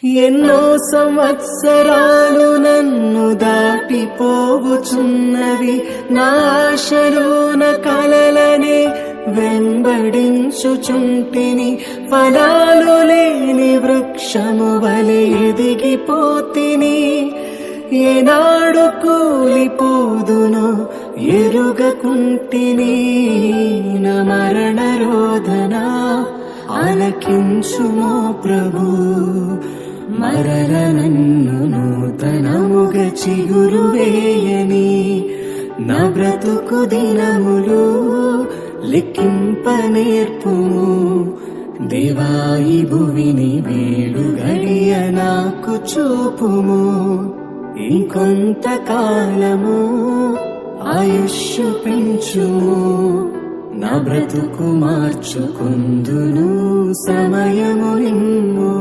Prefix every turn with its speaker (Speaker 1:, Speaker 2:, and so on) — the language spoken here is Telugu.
Speaker 1: ఎన్నో సంవత్సరాలు నన్ను దాటిపోవుచున్నవి, నా ఆశలోన కలలనే వెంబడించుచుంటిని. ఫలాలు లేని వృక్షము వలె ఎదిగిపోతిని, ఏనాడు కూలిపోదునో ఎరుగకుంటిని. నా మరణ రోదన ఆలకించుమో ప్రభు, మరల నన్ను నూతనముగా చిగురు వేయని. నా బ్రతుకు దినములు లెక్కింప నేర్పుము, దేవా ఈ భువిని వేడు గడియ నాకు చూపుము. ఇంకొంతకాలము ఆయుష్షు పెంచుము, నా బ్రతుకు మార్చుకుందును సమయము నిమ్ము.